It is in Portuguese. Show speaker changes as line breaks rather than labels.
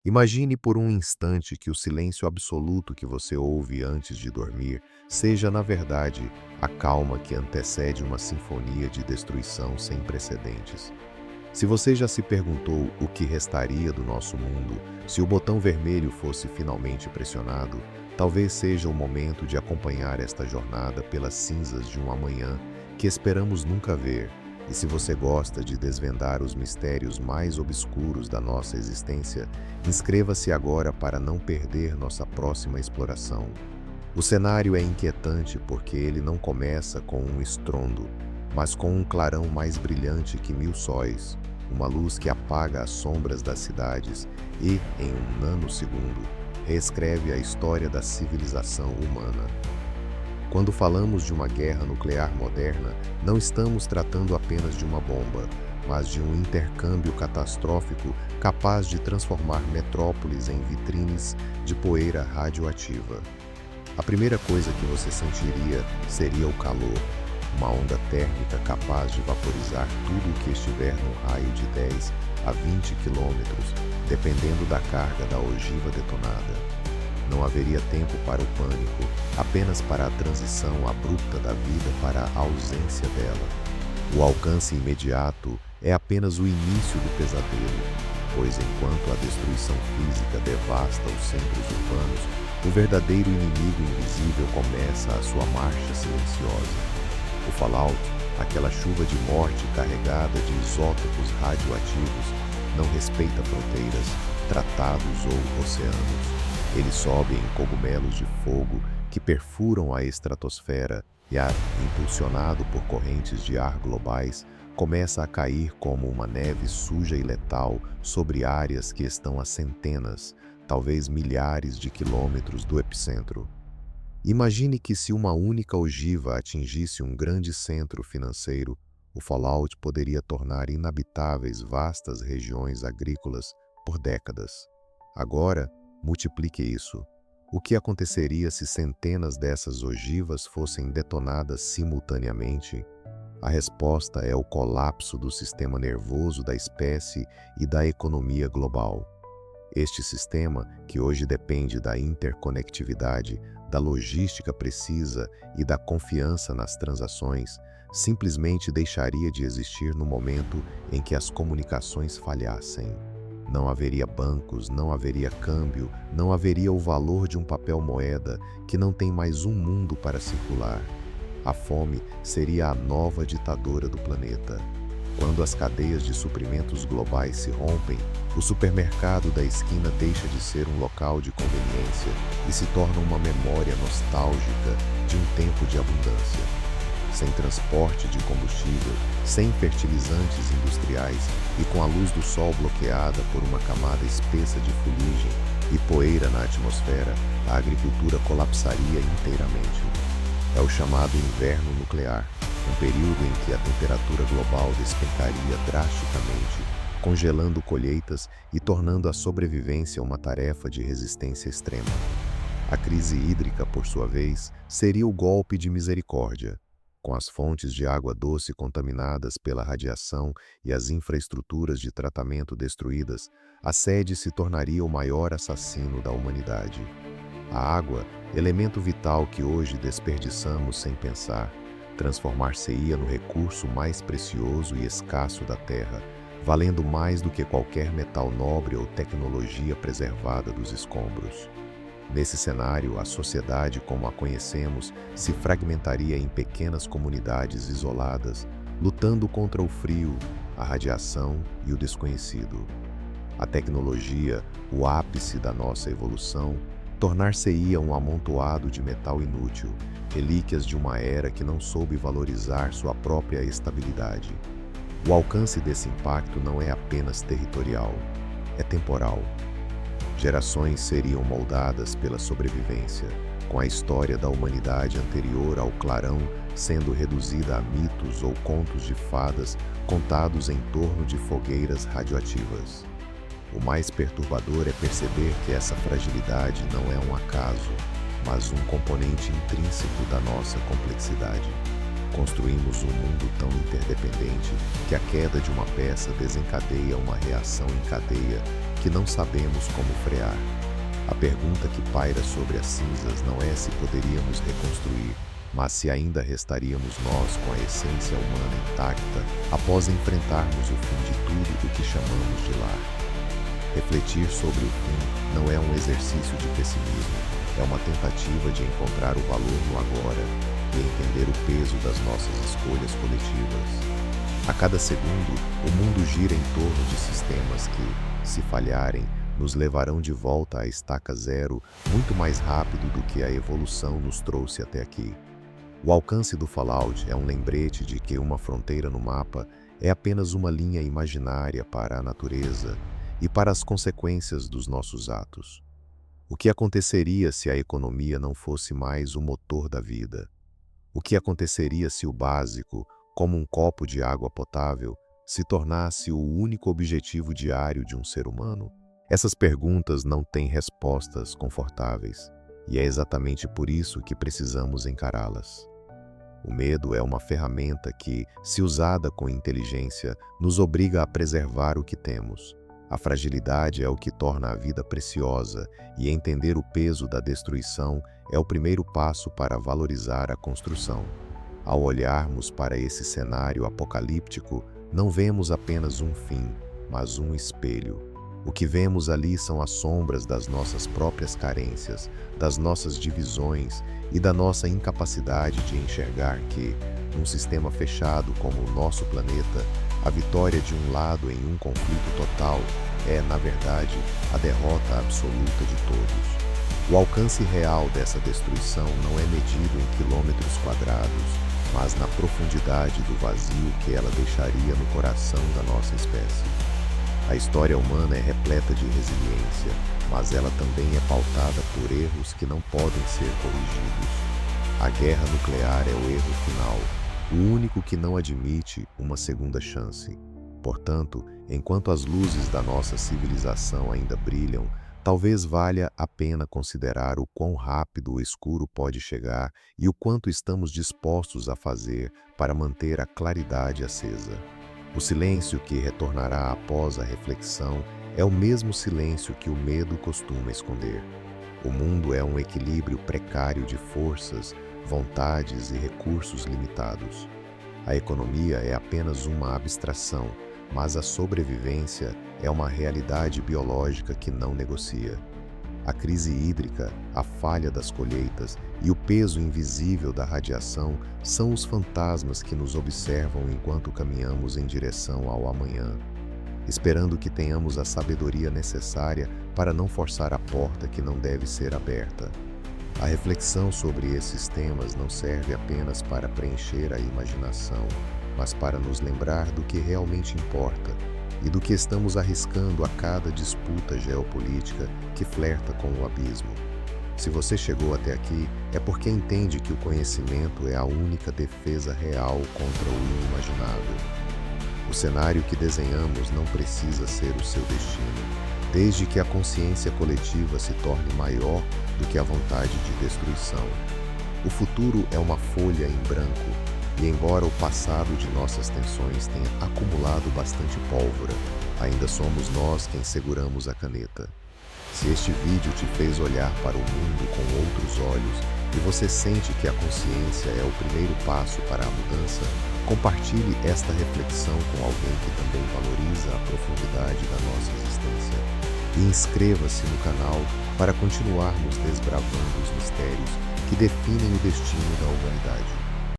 Imagine por um instante que o silêncio absoluto que você ouve antes de dormir seja, na verdade, a calma que antecede uma sinfonia de destruição sem precedentes. Se você já se perguntou o que restaria do nosso mundo se o botão vermelho fosse finalmente pressionado, talvez seja o momento de acompanhar esta jornada pelas cinzas de um amanhã que esperamos nunca ver. E se você gosta de desvendar os mistérios mais obscuros da nossa existência, inscreva-se agora para não perder nossa próxima exploração. O cenário é inquietante porque ele não começa com um estrondo, mas com um clarão mais brilhante que mil sóis, uma luz que apaga as sombras das cidades e, em um nanosegundo, reescreve a história da civilização humana. Quando falamos de uma guerra nuclear moderna, não estamos tratando apenas de uma bomba, mas de um intercâmbio catastrófico capaz de transformar metrópoles em vitrines de poeira radioativa. A primeira coisa que você sentiria seria o calor, uma onda térmica capaz de vaporizar tudo o que estiver num raio de 10 a 20 quilômetros, dependendo da carga da ogiva detonada. Não haveria tempo para o pânico, apenas para a transição abrupta da vida para a ausência dela. O alcance imediato é apenas o início do pesadelo, pois enquanto a destruição física devasta os centros urbanos, o verdadeiro inimigo invisível começa a sua marcha silenciosa. O Fallout, aquela chuva de morte carregada de isótopos radioativos, não respeita fronteiras, tratados ou oceanos. Ele sobe em cogumelos de fogo que perfuram a estratosfera e, impulsionado por correntes de ar globais, começa a cair como uma neve suja e letal sobre áreas que estão a centenas, talvez milhares de quilômetros do epicentro. Imagine que se uma única ogiva atingisse um grande centro financeiro, o Fallout poderia tornar inabitáveis vastas regiões agrícolas por décadas. Agora, multiplique isso. O que aconteceria se centenas dessas ogivas fossem detonadas simultaneamente? A resposta é o colapso do sistema nervoso da espécie e da economia global. Este sistema, que hoje depende da interconectividade, da logística precisa e da confiança nas transações, simplesmente deixaria de existir no momento em que as comunicações falhassem. Não haveria bancos, não haveria câmbio, não haveria o valor de um papel moeda que não tem mais um mundo para circular. A fome seria a nova ditadora do planeta. Quando as cadeias de suprimentos globais se rompem, o supermercado da esquina deixa de ser um local de conveniência e se torna uma memória nostálgica de um tempo de abundância. Sem transporte de combustível, sem fertilizantes industriais e com a luz do sol bloqueada por uma camada espessa de fuligem e poeira na atmosfera, a agricultura colapsaria inteiramente. É o chamado inverno nuclear, um período em que a temperatura global despencaria drasticamente, congelando colheitas e tornando a sobrevivência uma tarefa de resistência extrema. A crise hídrica, por sua vez, seria o golpe de misericórdia. Com as fontes de água doce contaminadas pela radiação e as infraestruturas de tratamento destruídas, a sede se tornaria o maior assassino da humanidade. A água, elemento vital que hoje desperdiçamos sem pensar, transformar-se-ia no recurso mais precioso e escasso da Terra, valendo mais do que qualquer metal nobre ou tecnologia preservada dos escombros. Nesse cenário, a sociedade como a conhecemos se fragmentaria em pequenas comunidades isoladas, lutando contra o frio, a radiação e o desconhecido. A tecnologia, o ápice da nossa evolução, tornar-se-ia um amontoado de metal inútil, relíquias de uma era que não soube valorizar sua própria estabilidade. O alcance desse impacto não é apenas territorial, é temporal. Gerações seriam moldadas pela sobrevivência, com a história da humanidade anterior ao clarão sendo reduzida a mitos ou contos de fadas contados em torno de fogueiras radioativas. O mais perturbador é perceber que essa fragilidade não é um acaso, mas um componente intrínseco da nossa complexidade. Construímos um mundo tão interdependente que a queda de uma peça desencadeia uma reação em cadeia que não sabemos como frear. A pergunta que paira sobre as cinzas não é se poderíamos reconstruir, mas se ainda restaríamos nós com a essência humana intacta após enfrentarmos o fim de tudo o que chamamos de lar. Refletir sobre o fim não é um exercício de pessimismo, é uma tentativa de encontrar o valor no agora e entender o peso das nossas escolhas coletivas. A cada segundo, o mundo gira em torno de sistemas que, se falharem, nos levarão de volta à estaca zero muito mais rápido do que a evolução nos trouxe até aqui. O alcance do Fallout é um lembrete de que uma fronteira no mapa é apenas uma linha imaginária para a natureza e para as consequências dos nossos atos. O que aconteceria se a economia não fosse mais o motor da vida? O que aconteceria se o básico, como um copo de água potável, se tornasse o único objetivo diário de um ser humano? Essas perguntas não têm respostas confortáveis, e é exatamente por isso que precisamos encará-las. O medo é uma ferramenta que, se usada com inteligência, nos obriga a preservar o que temos. A fragilidade é o que torna a vida preciosa, e entender o peso da destruição é o primeiro passo para valorizar a construção. Ao olharmos para esse cenário apocalíptico, não vemos apenas um fim, mas um espelho. O que vemos ali são as sombras das nossas próprias carências, das nossas divisões e da nossa incapacidade de enxergar que, num sistema fechado como o nosso planeta, a vitória de um lado em um conflito total é, na verdade, a derrota absoluta de todos. O alcance real dessa destruição não é medido em quilômetros quadrados, mas na profundidade do vazio que ela deixaria no coração da nossa espécie. A história humana é repleta de resiliência, mas ela também é pautada por erros que não podem ser corrigidos. A guerra nuclear é o erro final, o único que não admite uma segunda chance. Portanto, enquanto as luzes da nossa civilização ainda brilham, talvez valha a pena considerar o quão rápido o escuro pode chegar e o quanto estamos dispostos a fazer para manter a claridade acesa. O silêncio que retornará após a reflexão é o mesmo silêncio que o medo costuma esconder. O mundo é um equilíbrio precário de forças, vontades e recursos limitados. A economia é apenas uma abstração, mas a sobrevivência é uma realidade biológica que não negocia. A crise hídrica, a falha das colheitas e o peso invisível da radiação são os fantasmas que nos observam enquanto caminhamos em direção ao amanhã, esperando que tenhamos a sabedoria necessária para não forçar a porta que não deve ser aberta. A reflexão sobre esses temas não serve apenas para preencher a imaginação, mas para nos lembrar do que realmente importa e do que estamos arriscando a cada disputa geopolítica que flerta com o abismo. Se você chegou até aqui, é porque entende que o conhecimento é a única defesa real contra o inimaginável. O cenário que desenhamos não precisa ser o seu destino, desde que a consciência coletiva se torne maior do que a vontade de destruição. O futuro é uma folha em branco, e embora o passado de nossas tensões tenha acumulado bastante pólvora, ainda somos nós quem seguramos a caneta. Se este vídeo te fez olhar para o mundo com outros olhos e você sente que a consciência é o primeiro passo para a mudança, compartilhe esta reflexão com alguém que também valoriza a profundidade da nossa existência. E inscreva-se no canal para continuarmos desbravando os mistérios que definem o destino da humanidade.